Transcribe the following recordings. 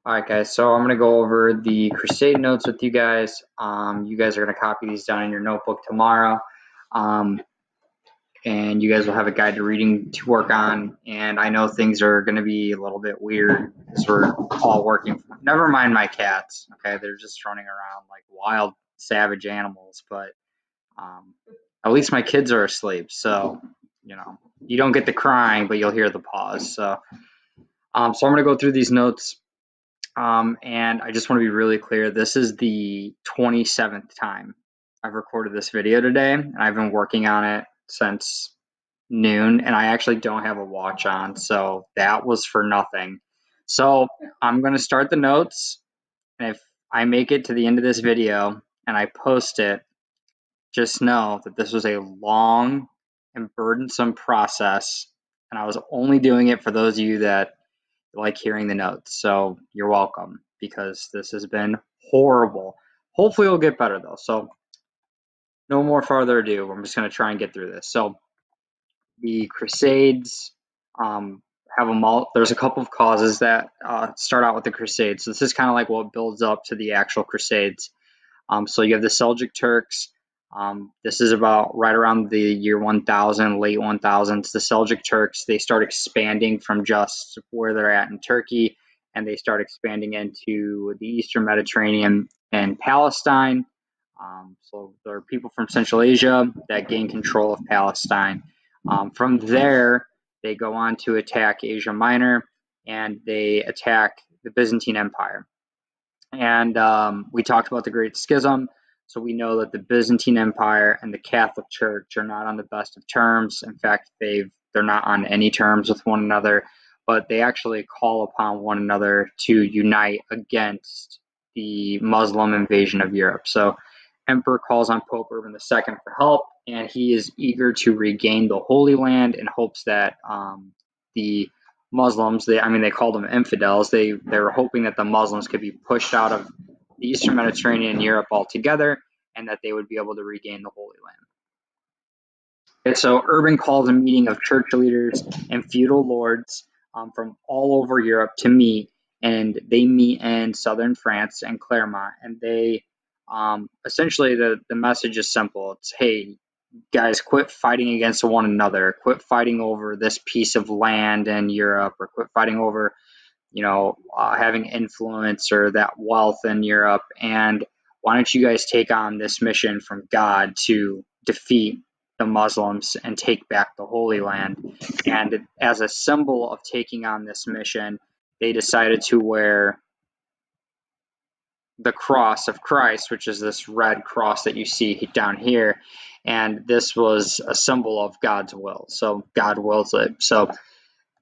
Alright guys, so I'm going to go over the Crusade notes with you guys. You guys are going to copy these down in your notebook tomorrow. And you guys will have a guide to reading to work on. And I know things are going to be a little bit weird because we're all working. Never mind my cats, okay? They're just running around like wild, savage animals. But at least my kids are asleep. So, you don't get the crying, but you'll hear the pause. So I'm going to go through these notes. And I just want to be really clear, this is the 27th time I've recorded this video today, and I've been working on it since noon, and I actually don't have a watch on, so that was for nothing. So I'm going to start the notes, and if I make it to the end of this video and I post it, just know that this was a long and burdensome process, and I was only doing it for those of you that like hearing the notes. So you're welcome, because this has been horrible. Hopefully it'll get better though. So no more further ado. I'm just going to try and get through this. So the Crusades have there's a couple of causes that start out with the Crusades. So this is kind of like what builds up to the actual Crusades. So you have the Seljuk Turks. This is about right around the year 1000, late 1000s. The Seljuk Turks, they start expanding from just where they're at in Turkey, and they start expanding into the Eastern Mediterranean and Palestine. So there are people from Central Asia that gain control of Palestine. From there, they go on to attack Asia Minor, and they attack the Byzantine Empire. And we talked about the Great Schism, so we know that the Byzantine Empire and the Catholic Church are not on the best of terms. In fact, they're not on any terms with one another, but they actually call upon one another to unite against the Muslim invasion of Europe. So Emperor calls on Pope Urban II for help, and he is eager to regain the Holy Land in hopes that the Muslims, they called them infidels. They were hoping that the Muslims could be pushed out of the Eastern Mediterranean and Europe altogether, and that they would be able to regain the Holy Land. Okay, so Urban calls a meeting of church leaders and feudal lords from all over Europe to meet, and they meet in southern France and Clermont, and they essentially the message is simple. It's, hey, guys, quit fighting against one another, quit fighting over this piece of land in Europe, or quit fighting over, having influence or that wealth in Europe. And why don't you guys take on this mission from God to defeat the Muslims and take back the Holy Land? And as a symbol of taking on this mission, they decided to wear the cross of Christ, which is this red cross that you see down here. And this was a symbol of God's will. So God wills it. So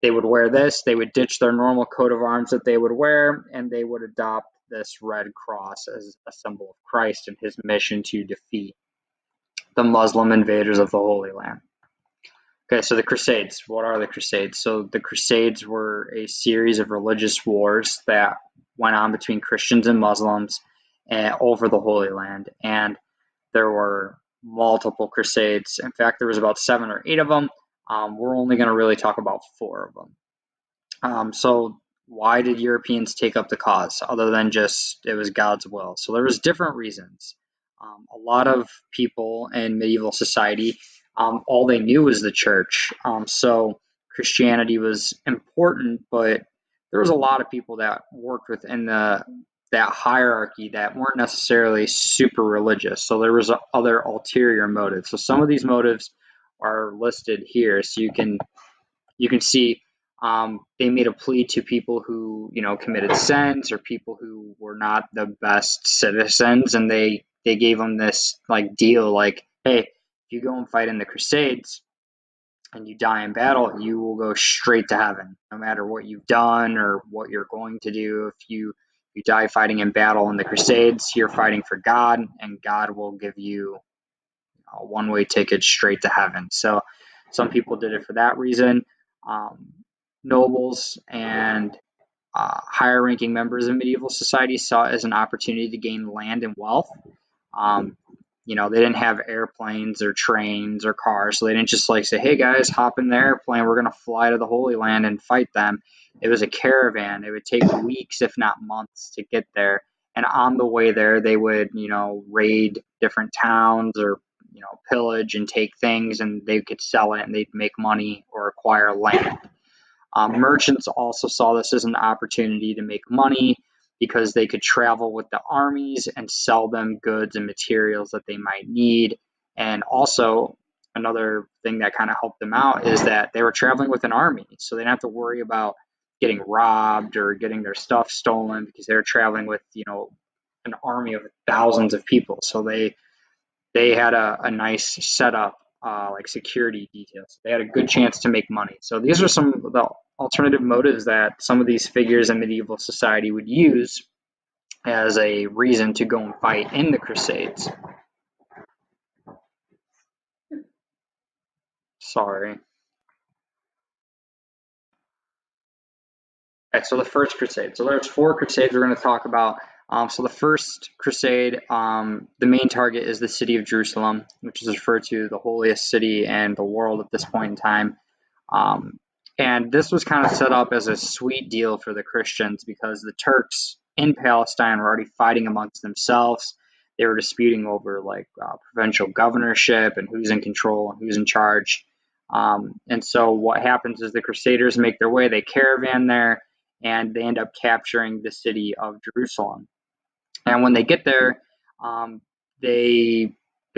they would wear this, they would ditch their normal coat of arms that they would wear, and they would adopt this red cross as a symbol of Christ and his mission to defeat the Muslim invaders of the Holy Land. Okay, so the Crusades. What are the Crusades? So the Crusades were a series of religious wars that went on between Christians and Muslims over the Holy Land. And there were multiple Crusades. In fact, there was about 7 or 8 of them. We're only going to really talk about 4 of them. So why did Europeans take up the cause other than just it was God's will? So there was different reasons. A lot of people in medieval society, all they knew was the church. So Christianity was important, but there was a lot of people that worked within that hierarchy that weren't necessarily super religious. So there was other ulterior motives. So some of these motives are listed here. So you can see they made a plea to people who committed sins or people who were not the best citizens, and they gave them this deal like, hey, if you go and fight in the Crusades and you die in battle, you will go straight to heaven, no matter what you've done or what you're going to do. If you die fighting in battle in the Crusades, you're fighting for God, and God will give you a one-way ticket straight to heaven. So some people did it for that reason. Nobles and higher-ranking members of medieval society saw it as an opportunity to gain land and wealth. they didn't have airplanes or trains or cars, so they didn't just like say, hey guys, hop in the airplane, we're going to fly to the Holy Land and fight them. It was a caravan. It would take weeks, if not months, to get there. And on the way there, they would, raid different towns or, pillage and take things, and they could sell it and they'd make money or acquire land. Merchants also saw this as an opportunity to make money because they could travel with the armies and sell them goods and materials that they might need. And also, another thing that kind of helped them out is that they were traveling with an army, so they didn't have to worry about getting robbed or getting their stuff stolen because they were traveling with, an army of thousands of people. So they had a nice setup, like security details. They had a good chance to make money. So these are some of the alternative motives that some of these figures in medieval society would use as a reason to go and fight in the Crusades. Sorry. Okay, so the First Crusade. So there's 4 Crusades we're going to talk about. So the First Crusade, the main target is the city of Jerusalem, which is referred to the holiest city in the world at this point in time. And this was kind of set up as a sweet deal for the Christians because the Turks in Palestine were already fighting amongst themselves. They were disputing over like provincial governorship and who's in control and who's in charge. And so what happens is the Crusaders make their way, they caravan there, and they end up capturing the city of Jerusalem. And when they get there, they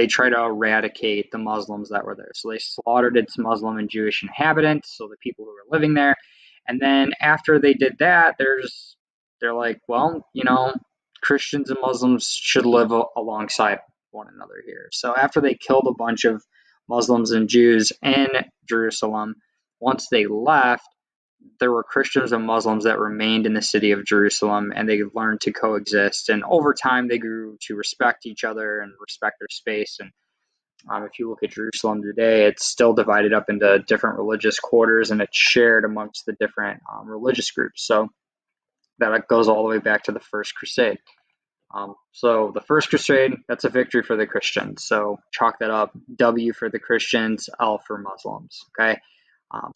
try to eradicate the Muslims that were there. So they slaughtered its Muslim and Jewish inhabitants, so the people who were living there. And then after they did that, they're like, well, Christians and Muslims should live alongside one another here. So after they killed a bunch of Muslims and Jews in Jerusalem, once they left, there were Christians and Muslims that remained in the city of Jerusalem, and they learned to coexist. And over time, they grew to respect each other and respect their space. And if you look at Jerusalem today, it's still divided up into different religious quarters, and it's shared amongst the different religious groups. So that goes all the way back to the First Crusade. So the First Crusade, that's a victory for the Christians. So chalk that up. W for the Christians, L for Muslims. Okay.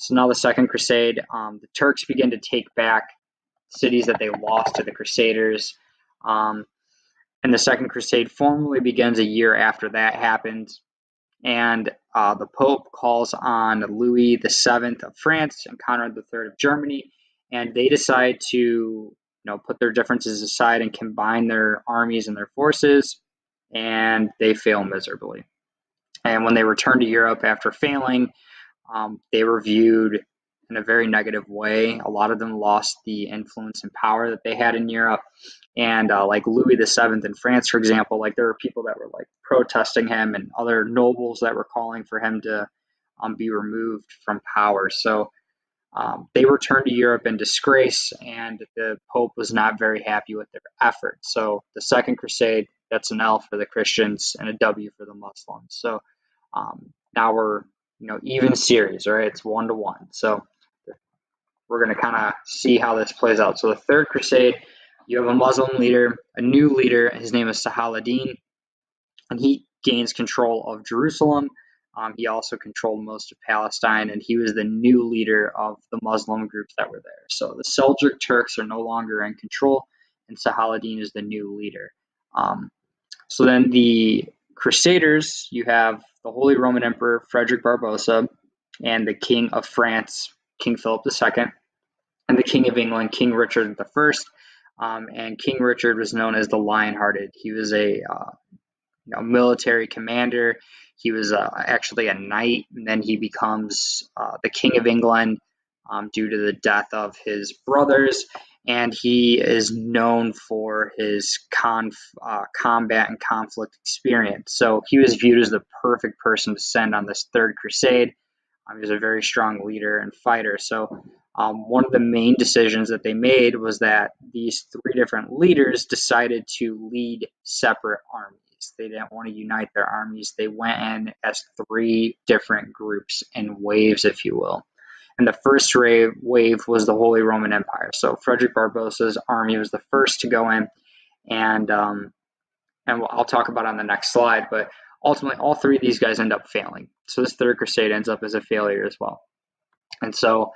So now the Second Crusade, the Turks begin to take back cities that they lost to the Crusaders. And the Second Crusade formally begins a year after that happens. And the Pope calls on Louis VII of France and Conrad III of Germany, and they decide to put their differences aside and combine their armies and their forces, and they fail miserably. And when they return to Europe after failing, they were viewed in a very negative way. A lot of them lost the influence and power that they had in Europe. And like Louis VII in France, for example, like there were people that were like protesting him and other nobles that were calling for him to be removed from power. So they returned to Europe in disgrace, and the Pope was not very happy with their efforts. So the Second Crusade, that's an L for the Christians and a W for the Muslims. So now we're even series, right? It's 1-1. So we're going to kind of see how this plays out. So the Third Crusade, you have a Muslim leader, a new leader. His name is Saladin, and he gains control of Jerusalem. He also controlled most of Palestine, and he was the new leader of the Muslim groups that were there. So the Seljuk Turks are no longer in control, and Saladin is the new leader. So then the Crusaders, you have the Holy Roman Emperor Frederick Barbarossa and the King of France, King Philip II, and the King of England, King Richard I. And King Richard was known as the Lion-Hearted. He was a military commander. He was actually a knight, and then he becomes the King of England due to the death of his brothers. And he is known for his combat and conflict experience. So he was viewed as the perfect person to send on this Third Crusade. He was a very strong leader and fighter. So one of the main decisions that they made was that these 3 different leaders decided to lead separate armies. They didn't want to unite their armies. They went in as 3 different groups in waves, if you will. And the first wave was the Holy Roman Empire. So Frederick Barbossa's army was the first to go in, and I'll talk about it on the next slide. But ultimately, all three of these guys end up failing. So this third crusade ends up as a failure as well. And so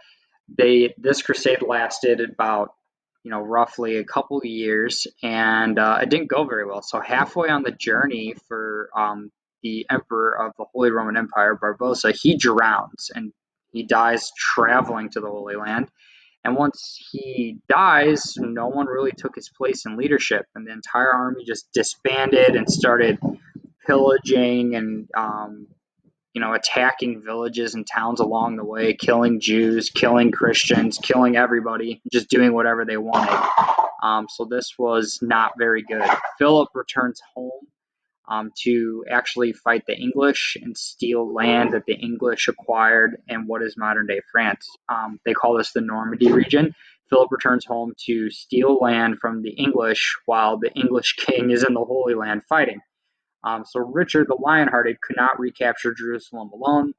this crusade lasted about, roughly a couple of years, and it didn't go very well. So halfway on the journey for the emperor of the Holy Roman Empire, Barbossa, he drowns and he dies traveling to the Holy Land. And once he dies, no one really took his place in leadership, and the entire army just disbanded and started pillaging and attacking villages and towns along the way, killing Jews, killing Christians, killing everybody, just doing whatever they wanted. So this was not very good. Philip returns home to actually fight the English and steal land that the English acquired in what is modern day France. They call this the Normandy region. Philip returns home to steal land from the English while the English king is in the Holy Land fighting. So Richard the Lionhearted could not recapture Jerusalem alone.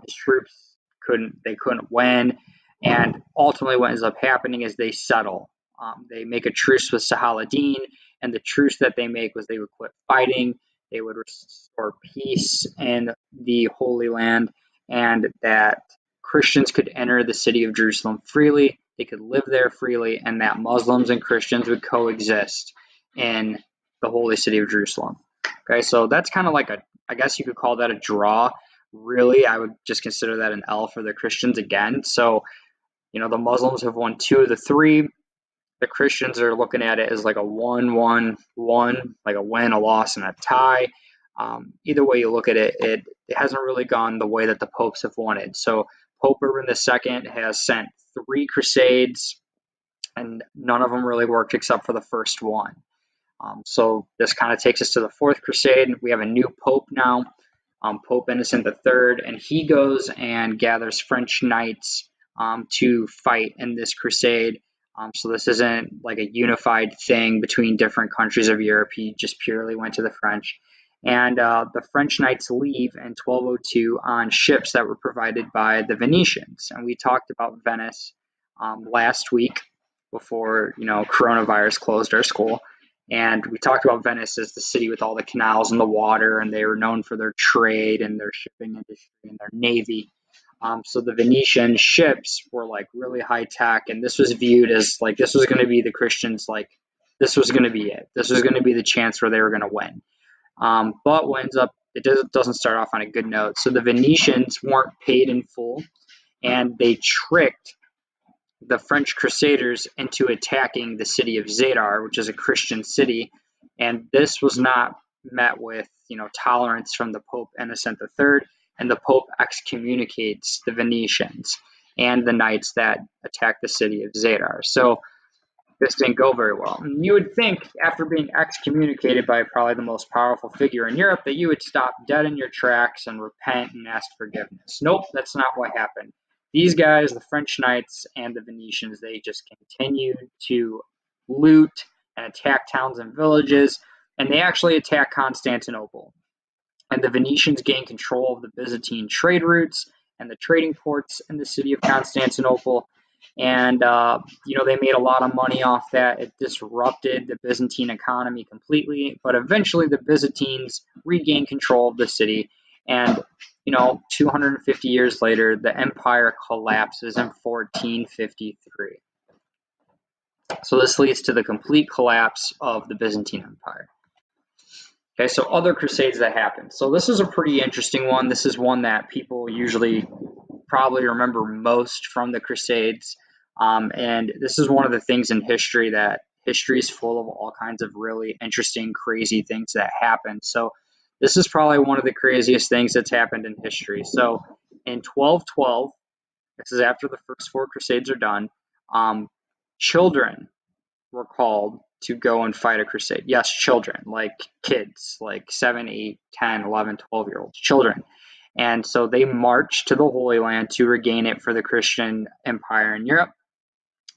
His troops couldn't win, and ultimately what ends up happening is they settle. They make a truce with Saladin, and the truce that they make was they would quit fighting, they would restore peace in the Holy Land, and that Christians could enter the city of Jerusalem freely, they could live there freely, and that Muslims and Christians would coexist in the holy city of Jerusalem. Okay, so that's kind of like I guess you could call that a draw. Really, I would just consider that an L for the Christians again. So, the Muslims have won 2 of the 3. The Christians are looking at it as like a 1-1-1, like a win, a loss, and a tie. Either way you look at it, it hasn't really gone the way that the popes have wanted. So Pope Urban II has sent 3 crusades, and none of them really worked except for the first one. So this kind of takes us to the 4th crusade. We have a new pope now, Pope Innocent III, and he goes and gathers French knights to fight in this crusade. So this isn't like a unified thing between different countries of Europe. He just purely went to the French. And the French knights leave in 1202 on ships that were provided by the Venetians. And we talked about Venice last week before, coronavirus closed our school. And we talked about Venice as the city with all the canals and the water, and they were known for their trade and their shipping industry and their navy. So the Venetian ships were like really high tech, and this was viewed as like this was going to be the Christians, like this was going to be it. This was going to be the chance where they were going to win. But what ends up, it doesn't start off on a good note. So the Venetians weren't paid in full, and they tricked the French Crusaders into attacking the city of Zadar, which is a Christian city, and this was not met with tolerance from the Pope Innocent III, and the Pope excommunicates the Venetians and the knights that attacked the city of Zadar. So this didn't go very well. And you would think, after being excommunicated by probably the most powerful figure in Europe, that you would stop dead in your tracks and repent and ask forgiveness. Nope, that's not what happened. These guys, the French knights and the Venetians, they just continued to loot and attack towns and villages, and they actually attacked Constantinople. And the Venetians gained control of the Byzantine trade routes and the trading ports in the city of Constantinople. And, they made a lot of money off that. It disrupted the Byzantine economy completely, but eventually the Byzantines regained control of the city. And, 250 years later, the empire collapses in 1453. So this leads to the complete collapse of the Byzantine Empire. Okay, so other crusades that happened. So this is a pretty interesting one. This is one that people usually probably remember most from the Crusades. And this is one of the things in history that history is full of all kinds of really interesting, crazy things that happened. So this is probably one of the craziest things that's happened in history. So in 1212, this is after the first 4 crusades are done, children were called to go and fight a crusade. Yes, children, like kids, like 7, 8, 10, 11, 12-year-olds, children. And so they marched to the Holy Land to regain it for the Christian Empire in Europe.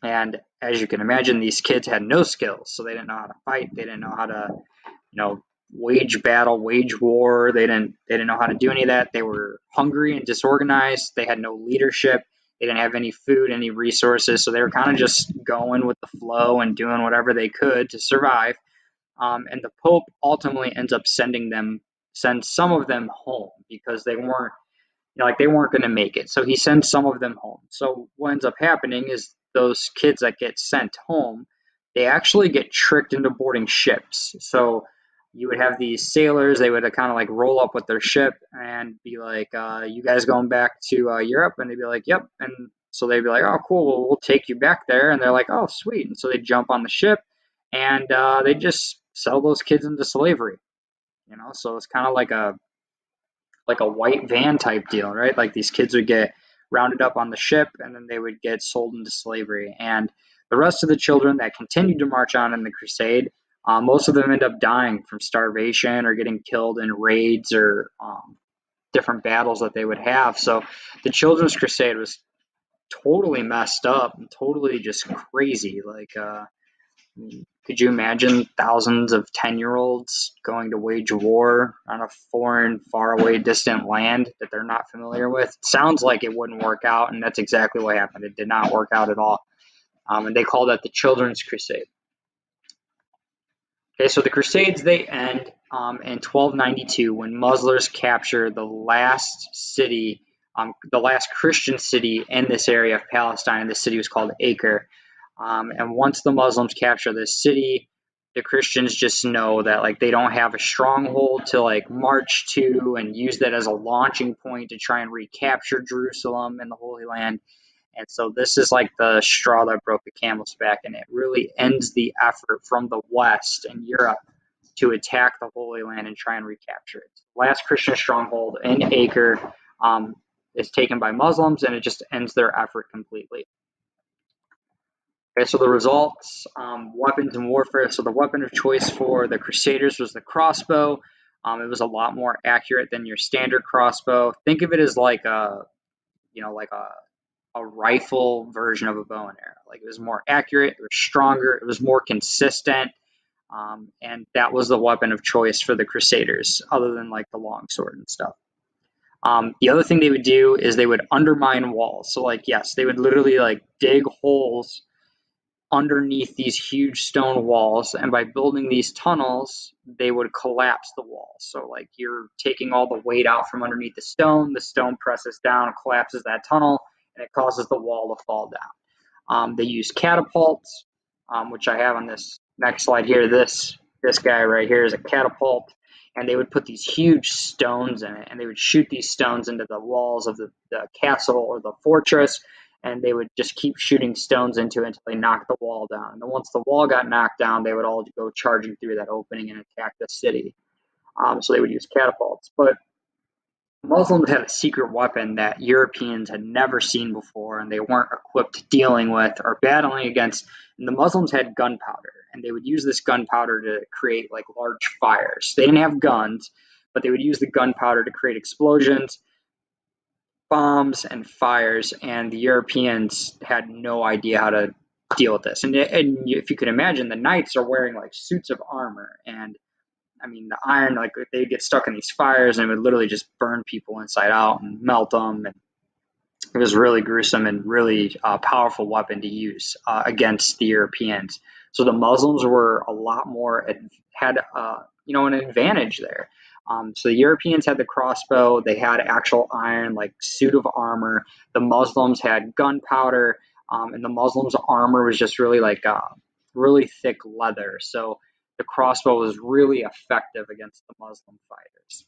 And as you can imagine, these kids had no skills. So they didn't know how to fight. They didn't know how to, wage battle, wage war. They didn't know how to do any of that. They were hungry and disorganized. They had no leadership. They didn't have any food, any resources. So they were kind of just going with the flow and doing whatever they could to survive. And the Pope ultimately ends up sending them send some of them home because they weren't, like they weren't going to make it. So he sends some of them home. So what ends up happening is those kids that get sent home, they actually get tricked into boarding ships. So you would have these sailors, they would kind of like roll up with their ship and be like, you guys going back to Europe? And they'd be like, yep. And so they'd be like, oh, cool, well, we'll take you back there. And they're like, oh, sweet. And so they jump on the ship and they just sell those kids into slavery. So it's kind of like a white van type deal, right? Like these kids would get rounded up on the ship and then they would get sold into slavery. And the rest of the children that continued to march on in the crusade, most of them end up dying from starvation or getting killed in raids or different battles that they would have. So the Children's Crusade was totally messed up and totally just crazy. Like, could you imagine thousands of 10-year-olds going to wage war on a foreign, faraway, distant land that they're not familiar with? It sounds like it wouldn't work out, and that's exactly what happened. It did not work out at all. And they called that the Children's Crusade. Okay, so the Crusades, they end in 1292 when Muslims capture the last city, the last Christian city in this area of Palestine. This city was called Acre. And once the Muslims capture this city, the Christians just know that like they don't have a stronghold to like march to and use that as a launching point to try and recapture Jerusalem and the Holy Land. And so this is like the straw that broke the camel's back, and it really ends the effort from the West and Europe to attack the Holy Land and try and recapture it. Last Christian stronghold in Acre is taken by Muslims, and it just ends their effort completely. Okay, so the results, weapons and warfare. So the weapon of choice for the Crusaders was the crossbow. It was a lot more accurate than your standard crossbow. Think of it as like like a rifle version of a bow and arrow. Like it was more accurate, it was stronger, it was more consistent, and that was the weapon of choice for the Crusaders, other than like the longsword and stuff. The other thing they would do is they would undermine walls. So like, yes, they would literally like dig holes underneath these huge stone walls, and by building these tunnels, they would collapse the walls. So like you're taking all the weight out from underneath the stone presses down, collapses that tunnel, and it causes the wall to fall down. They use catapults, which I have on this next slide here. This guy right here is a catapult, and they would put these huge stones in it, and they would shoot these stones into the walls of the castle or the fortress, and they would just keep shooting stones into it until they knocked the wall down. And then once the wall got knocked down, they would all go charging through that opening and attack the city. So they would use catapults. But Muslims had a secret weapon that Europeans had never seen before, and they weren't equipped dealing with or battling against. And the Muslims had gunpowder, and they would use this gunpowder to create like large fires. They didn't have guns, but they would use the gunpowder to create explosions, bombs, and fires, and the Europeans had no idea how to deal with this. And if you could imagine, the knights are wearing like suits of armor, and I mean, the iron, like they'd get stuck in these fires and it would literally just burn people inside out and melt them. And it was really gruesome and really powerful weapon to use against the Europeans. So the Muslims were a lot more, had, an advantage there. So the Europeans had the crossbow, they had actual iron, like suit of armor. The Muslims had gunpowder, and the Muslims' armor was just really like really thick leather. So the crossbow was really effective against the Muslim fighters.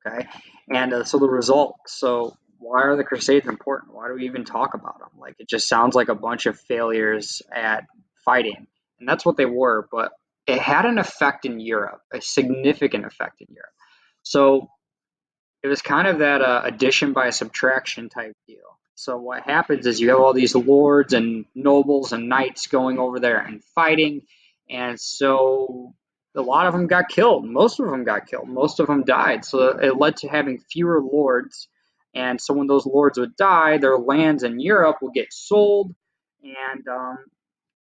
Okay, and so the result. So why are the Crusades important? Why do we even talk about them? Like it just sounds like a bunch of failures at fighting, and that's what they were. But it had an effect in Europe, a significant effect in Europe. So it was kind of that addition by subtraction type deal. So what happens is you have all these lords and nobles and knights going over there and fighting, and so a lot of them got killed. Most of them got killed. Most of them died. So it led to having fewer lords, and so when those lords would die, their lands in Europe would get sold, and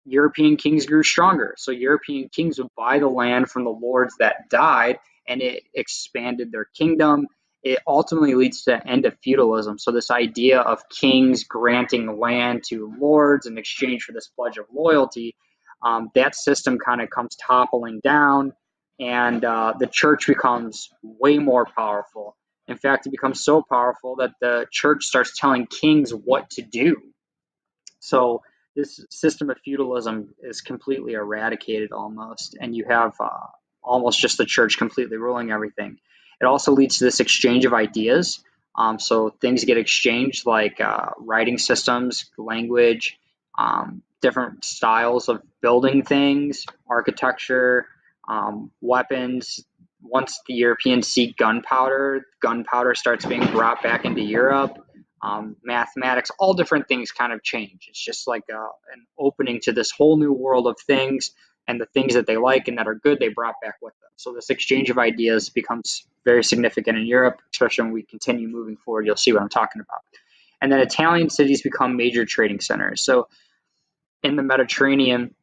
European kings grew stronger. So European kings would buy the land from the lords that died, and it expanded their kingdom. It ultimately leads to the end of feudalism. So this idea of kings granting land to lords in exchange for this pledge of loyalty, that system kind of comes toppling down, and the church becomes way more powerful. In fact, it becomes so powerful that the church starts telling kings what to do. So this system of feudalism is completely eradicated almost, and you have almost just the church completely ruling everything. It also leads to this exchange of ideas. So things get exchanged like writing systems, language, different styles of building things, architecture, weapons. Once the Europeans see gunpowder starts being brought back into Europe. Mathematics, all different things kind of change. It's just like an opening to this whole new world of things, and the things that they like and that are good, they brought back with them. So this exchange of ideas becomes very significant in Europe, especially when we continue moving forward. You'll see what I'm talking about. And then Italian cities become major trading centers. So in the Mediterranean,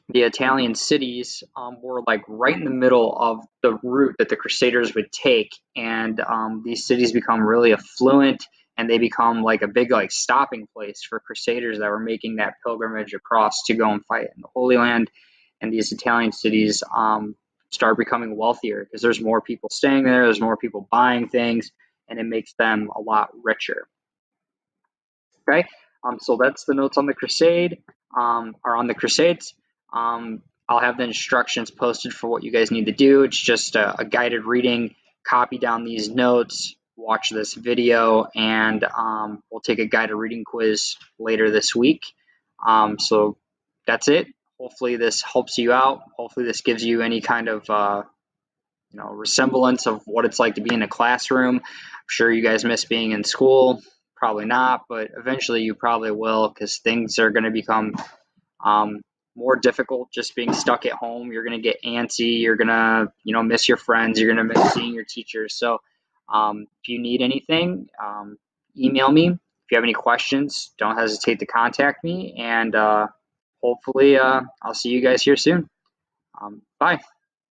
the Italian cities were like right in the middle of the route that the Crusaders would take, and these cities become really affluent, and they become like a big like stopping place for Crusaders that were making that pilgrimage across to go and fight in the Holy Land. And these Italian cities start becoming wealthier because there's more people staying there, there's more people buying things, and it makes them a lot richer. Okay, so that's the notes on the Crusade, or on the Crusades. I'll have the instructions posted for what you guys need to do. It's just a guided reading. Copy down these notes, watch this video, and we'll take a guided reading quiz later this week. So that's it. Hopefully this helps you out. Hopefully this gives you any kind of resemblance of what it's like to be in a classroom. I'm sure you guys miss being in school. Probably not, but eventually you probably will, because things are going to become more difficult just being stuck at home. You're going to get antsy. You're going to, miss your friends. You're going to miss seeing your teachers. So if you need anything, email me. If you have any questions, don't hesitate to contact me. And hopefully I'll see you guys here soon. Bye.